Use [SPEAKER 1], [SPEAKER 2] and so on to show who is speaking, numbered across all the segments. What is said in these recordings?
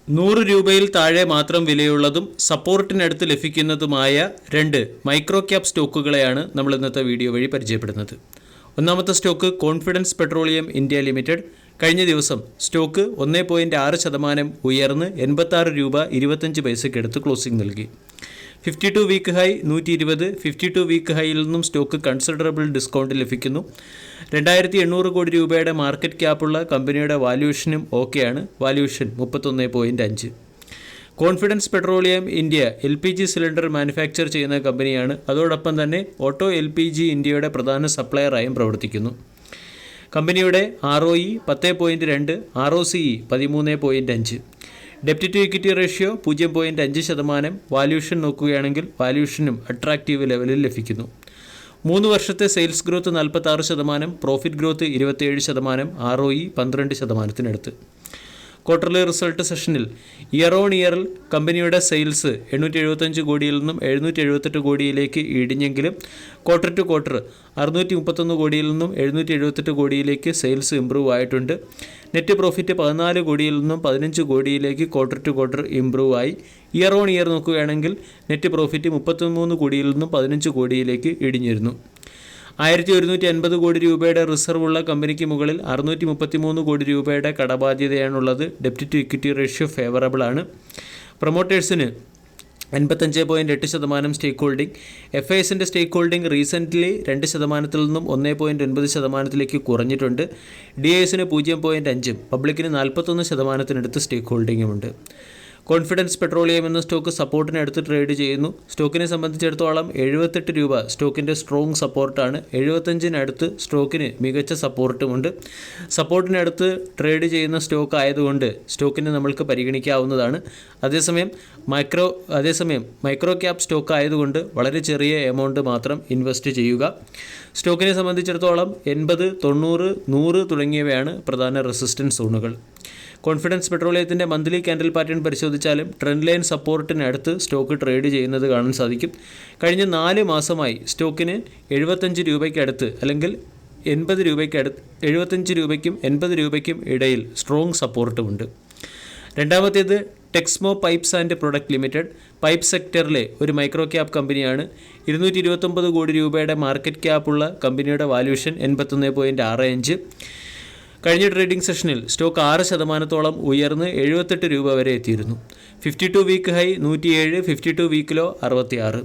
[SPEAKER 1] 100 രൂപയിൽ താഴെ മാത്രം വിലയുള്ളതും സപ്പോർട്ടിനടുത്ത് ലഭിക്കുന്നതുമായ 2 മൈക്രോ ക്യാപ് സ്റ്റോക്കുകളെയാണ് നമ്മൾ ഇന്നത്തെ വീഡിയോ വഴി പരിചയപ്പെടുന്നത്. ഒന്നാമത്തെ stock confidence petroleum India limited. കഴിഞ്ഞ ദിവസം സ്റ്റോക്ക് 1.6% ഉയർന്ന് 86 രൂപ 25 പൈസയ്ക്കടുത്ത് ക്ലോസിംഗ് നൽകി. 52 വീക്ക് ഹൈ 120. 52 വീക്ക് ഹൈയിൽ നിന്നും സ്റ്റോക്ക് കൺസിഡറബിൾ ഡിസ്കൗണ്ട് ലഭിക്കുന്നു. 2800 കോടി രൂപയുടെ മാർക്കറ്റ് ക്യാപ്പുള്ള കമ്പനിയുടെ വാല്യൂഷനും ഓക്കെയാണ്. Valuation 31.5. Confidence petroleum India LPG cylinder manufacture ചെയ്യുന്ന കമ്പനിയാണ്. അതോടൊപ്പം തന്നെ ഓട്ടോ LPG ഇന്ത്യയുടെ പ്രധാന സപ്ലയറായും പ്രവർത്തിക്കുന്നു. കമ്പനിയുടെ ROE 10.2, ROCE 13.5. ഡെപ്റ്റ് ടു ഇക്വിറ്റി റേഷ്യോ 0.5%. വാല്യൂഷൻ നോക്കുകയാണെങ്കിൽ വാല്യൂഷനും അട്രാക്റ്റീവ് ലെവലിൽ ലഭിക്കുന്നു. 3 വർഷത്തെ sales growth 46%, profit growth 27%, ROE 12%. Quarterly result സെഷനിൽ ഇയർ ഓൺ ഇയറിൽ കമ്പനിയുടെ സെയിൽസ് 875 കോടിയിൽ നിന്നും 778 കോടിയിലേക്ക് ഇടിഞ്ഞെങ്കിലും ക്വാർട്ടർ ടു ക്വാർട്ടർ 631 കോടിയിൽ നിന്നും 778 കോടിയിലേക്ക് സെയിൽസ് ഇംപ്രൂവ് ആയിട്ടുണ്ട്. നെറ്റ് പ്രോഫിറ്റ് 14 കോടിയിൽ നിന്നും 15 കോടിയിലേക്ക് ക്വാർട്ടർ ടു ക്വാർട്ടർ ഇംപ്രൂവ് ആയി. ഇയർ ഓൺ ഇയർ നോക്കുകയാണെങ്കിൽ നെറ്റ് പ്രോഫിറ്റ് 33 കോടിയിൽ നിന്നും 15 കോടിയിലേക്ക് ഇടിഞ്ഞിരുന്നു. 1150 കോടി രൂപയുടെ റിസർവ് ഉള്ള കമ്പനിക്ക് മുകളിൽ 633 കോടി രൂപയുടെ കടബാധ്യതയാണുള്ളത്. ഡെപ്റ്റ് ടു ഇക്വിറ്റി റേഷ്യോ ഫേവറബിൾ ആണ്. പ്രൊമോട്ടേഴ്സിന് 55.8% സ്റ്റേക്ക് ഹോൾഡിംഗ്. FISന്റെ സ്റ്റേക്ക് ഹോൾഡിംഗ് റീസെൻ്റ്ലി 2% നിന്നും 1.9% കുറഞ്ഞിട്ടുണ്ട്. DISന് 0.5, പബ്ലിക്കിന് 41%-നടുത്ത് സ്റ്റേക്ക് ഹോൾഡിംഗുമുണ്ട്. കോൺഫിഡൻസ് പെട്രോളിയം എന്ന സ്റ്റോക്ക് സപ്പോർട്ടിനടുത്ത് ട്രേഡ് ചെയ്യുന്നു. സ്റ്റോക്കിനെ സംബന്ധിച്ചിടത്തോളം 78 രൂപ സ്റ്റോക്കിൻ്റെ സ്ട്രോങ് സപ്പോർട്ടാണ്. 75-നടുത്ത് സ്റ്റോക്കിന് മികച്ച സപ്പോർട്ടുമുണ്ട്. സപ്പോർട്ടിനടുത്ത് ട്രേഡ് ചെയ്യുന്ന സ്റ്റോക്ക് ആയതുകൊണ്ട് സ്റ്റോക്കിനെ നമ്മൾക്ക് പരിഗണിക്കാവുന്നതാണ്. അതേസമയം മൈക്രോ ക്യാപ് സ്റ്റോക്ക് ആയതുകൊണ്ട് വളരെ ചെറിയ എമൗണ്ട് മാത്രം ഇൻവെസ്റ്റ് ചെയ്യുക. സ്റ്റോക്കിനെ സംബന്ധിച്ചിടത്തോളം 80, 90, 100 തുടങ്ങിയവയാണ് പ്രധാന റെസിസ്റ്റൻസ് സോണുകൾ. കോൺഫിഡൻസ് പെട്രോളിയത്തിൻ്റെ മന്ത്ലി ക്യാൻഡിൽ പാറ്റേൺ പരിശോധിച്ചാലും ട്രെൻഡ് ലൈൻ സപ്പോർട്ടിനടുത്ത് സ്റ്റോക്ക് ട്രേഡ് ചെയ്യുന്നത് കാണാൻ സാധിക്കും. കഴിഞ്ഞ 4 മാസമായി സ്റ്റോക്കിന് 75 രൂപയ്ക്കടുത്ത് അല്ലെങ്കിൽ 75 രൂപയ്ക്കും 80 രൂപയ്ക്കും ഇടയിൽ സ്ട്രോങ് സപ്പോർട്ടുമുണ്ട്. രണ്ടാമത്തേത് Texmo Pipes and Product Limited. Pipe സെക്ടറിലെ ഒരു മൈക്രോ ക്യാപ് കമ്പനിയാണ്. 229 കോടി രൂപയുടെ മാർക്കറ്റ് ക്യാപ്പുള്ള കമ്പനിയുടെ വാല്യൂഷൻ 81.65. കഴിഞ്ഞ ട്രേഡിംഗ് സെഷനിൽ സ്റ്റോക്ക് 6%-ഓളം ഉയർന്ന് 78 രൂപ വരെ എത്തിയിരുന്നു. 52 week high 107, 52 week low 66.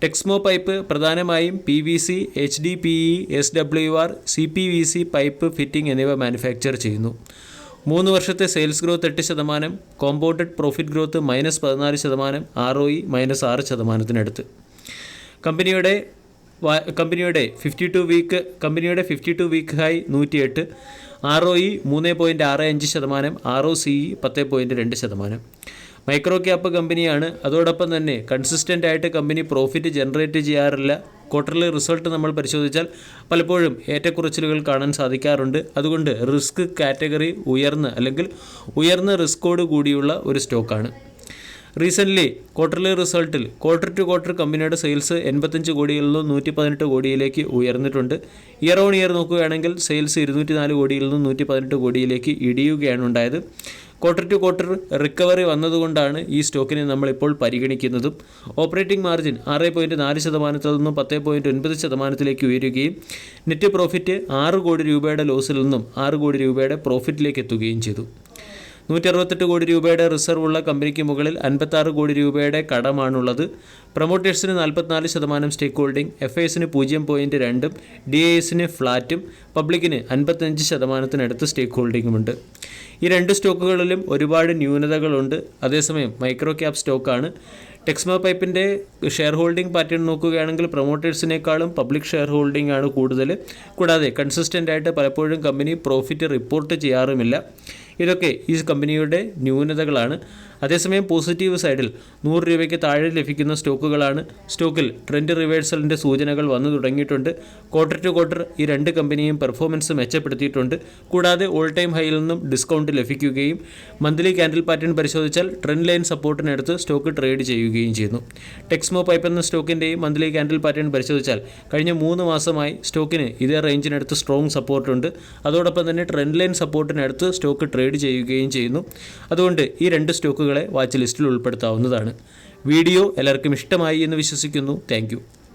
[SPEAKER 1] Texmo pipe പ്രധാനമായും PVC, HDPE, SWR, CPVC pipe fitting എന്നിവ മാനുഫാക്ചർ ചെയ്യുന്നു. 3 വർഷത്തെ sales growth 8%, compounded profit growth -14%, ROE -6%-നടുത്ത്. കമ്പനിയുടെ 52 വീക്ക് ഹൈ 108, ROE 3.65%, ROCE 10.2%. മൈക്രോ ക്യാപ്പ് കമ്പനിയാണ്. അതോടൊപ്പം തന്നെ കൺസിസ്റ്റൻ്റ് ആയിട്ട് കമ്പനി പ്രോഫിറ്റ് ജനറേറ്റ് ചെയ്യാറില്ല. ക്വാർട്ടർലി റിസൾട്ട് നമ്മൾ പരിശോധിച്ചാൽ പലപ്പോഴും ഏറ്റക്കുറച്ചിലുകൾ കാണാൻ സാധിക്കാറുണ്ട്. അതുകൊണ്ട് റിസ്ക് കാറ്റഗറി ഉയർന്ന റിസ്കോട് കൂടിയുള്ള ഒരു സ്റ്റോക്കാണ്. റീസെൻ്റ്ലി ക്വാർട്ടർലി റിസൾട്ടിൽ ക്വാർട്ടർ ടു ക്വാർട്ടർ കമ്പനിയുടെ സെയിൽസ് 85 കോടിയിൽ നിന്നും 118 കോടിയിലേക്ക് ഉയർന്നിട്ടുണ്ട്. ഇയർ ഓൺ ഇയർ നോക്കുകയാണെങ്കിൽ സെയിൽസ് 204 കോടിയിൽ നിന്നും 118 കോടിയിലേക്ക് ഇടിയുകയാണ് ഉണ്ടായത്. ക്വാർട്ടർ ടു ക്വാർട്ടർ റിക്കവറി വന്നതുകൊണ്ടാണ് ഈ സ്റ്റോക്കിനെ നമ്മളിപ്പോൾ പരിഗണിക്കുന്നതും. ഓപ്പറേറ്റിംഗ് മാർജിൻ 6.4%-ൽ നിന്നും 10.9%-ലേക്ക് ഉയരുകയും നെറ്റ് പ്രോഫിറ്റ് 6 കോടി രൂപയുടെ ലോസിൽ നിന്നും 6 കോടി രൂപയുടെ പ്രോഫിറ്റിലേക്ക് എത്തുകയും ചെയ്തു. 168 കോടി രൂപയുടെ റിസർവ് ഉള്ള കമ്പനിക്ക് മുകളിൽ 56 കോടി രൂപയുടെ കടമാണുള്ളത്. പ്രൊമോട്ടേഴ്സിന് 44% സ്റ്റേക്ക് ഹോൾഡിംഗ്. FISന് 0.2, DISന് ഫ്ലാറ്റും പബ്ലിക്കിന് 55%-നടുത്ത് സ്റ്റേക്ക് ഹോൾഡിംഗുമുണ്ട്. ഈ 2 സ്റ്റോക്കുകളിലും ഒരുപാട് ന്യൂനതകളുണ്ട്. അതേസമയം മൈക്രോ ക്യാപ് സ്റ്റോക്കാണ്. ടെക്സ്മോ പൈപ്പിൻ്റെ ഷെയർ ഹോൾഡിംഗ് പാറ്റേൺ നോക്കുകയാണെങ്കിൽ പ്രൊമോട്ടേഴ്സിനേക്കാളും പബ്ലിക് ഷെയർ ഹോൾഡിംഗ് ആണ് കൂടുതൽ. കൂടാതെ കൺസിസ്റ്റൻ്റ് ആയിട്ട് പലപ്പോഴും കമ്പനി പ്രോഫിറ്റ് റിപ്പോർട്ട് ചെയ്യാറുമില്ല. ഇതൊക്കെ ഈ കമ്പനിയുടെ ന്യൂനതകളാണ്. അതേസമയം പോസിറ്റീവ് സൈഡിൽ 100 രൂപയ്ക്ക് താഴെ ലഭിക്കുന്ന സ്റ്റോക്കുകളാണ്. സ്റ്റോക്കിൽ ട്രെൻഡ് റിവേഴ്സലിൻ്റെ സൂചനകൾ വന്നു തുടങ്ങിയിട്ടുണ്ട്. ക്വാർട്ടർ ടു ക്വാർട്ടർ ഈ രണ്ട് കമ്പനിയും പെർഫോമൻസ് മെച്ചപ്പെടുത്തിയിട്ടുണ്ട്. കൂടാതെ ഓൾ ടൈം ഹൈയിൽ നിന്നും ഡിസ്കൗണ്ട് ലഭിക്കുകയും മന്ത്ലി ക്യാൻഡിൽ പാറ്റേൺ പരിശോധിച്ചാൽ ട്രെൻഡ് ലൈൻ സപ്പോർട്ടിനടുത്ത് സ്റ്റോക്ക് ട്രേഡ് ചെയ്യുകയും ചെയ്യുന്നു. ടെക്സ്മോ പൈപ്പ് എന്ന സ്റ്റോക്കിൻ്റെയും മന്ത്ലി ക്യാൻഡിൽ പാറ്റേൺ പരിശോധിച്ചാൽ കഴിഞ്ഞ 3 മാസമായി സ്റ്റോക്കിന് ഇതേ റേഞ്ചിനടുത്ത് സ്ട്രോങ് സപ്പോർട്ടുണ്ട്. അതോടൊപ്പം തന്നെ ട്രെൻഡ് ലൈൻ സപ്പോർട്ടിനടുത്ത് സ്റ്റോക്ക് ട്രേഡ് ചെയ്യുകയും ചെയ്യുന്നു. അതുകൊണ്ട് ഈ രണ്ട് സ്റ്റോക്കുകളെ വാച്ച് ലിസ്റ്റിൽ ഉൾപ്പെടുത്താവുന്നതാണ്. വീഡിയോ എല്ലാവർക്കും ഇഷ്ടമായി എന്ന് വിശ്വസിക്കുന്നു. താങ്ക്